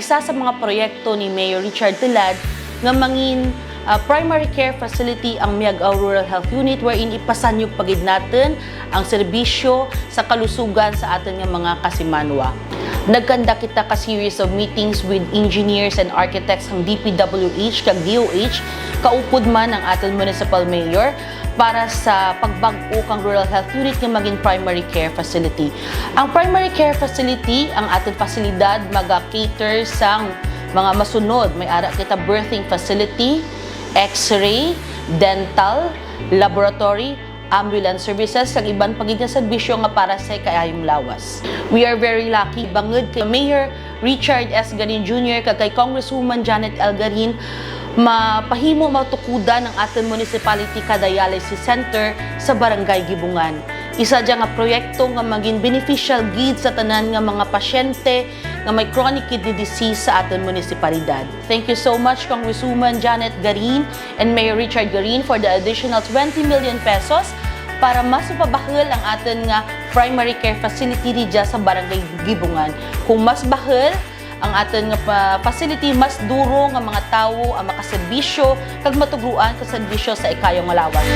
isa sa mga proyekto ni Mayor Richard Tilad nga mangin primary care facility ang Miagao Rural Health Unit wherein ipasanyog pagid natin ang serbisyo sa kalusugan sa atin nga mga kasimanwa. Nagkanda kita ka series of meetings with engineers and architects ng DPWH kag DOH, kaupod man ang ating municipal mayor para sa pagbag-o kang rural health unit nga maging primary care facility. Ang primary care facility, ang ating pasilidad maga-cater sa mga masunod. May ara kita birthing facility, x-ray, dental, laboratory, ambulance services, kag iban pagid nga serbisyo nga para sa kaayong lawas. We are very lucky bangod kay Mayor Richard S. Garin Jr. kag kay Congresswoman Janet L. Garin mapahimo matukudan ang ating municipality ka dialysis center sa Barangay Gibungan. Isa dyan nga proyekto nga maging beneficial gid sa tanan nga mga pasyente nga may chronic kidney disease sa ating municipalidad. Thank you so much Congresswoman Janet Garin and Mayor Richard Garin for the additional 20 million pesos para mas mapabahal ang atin nga primary care facility dija sa Barangay Gibungan. Kung mas bahal ang atin nga facility, mas duro nga mga tawo ang makaserbisyo kag matugruan ka serbisyo sa ikayong lawas.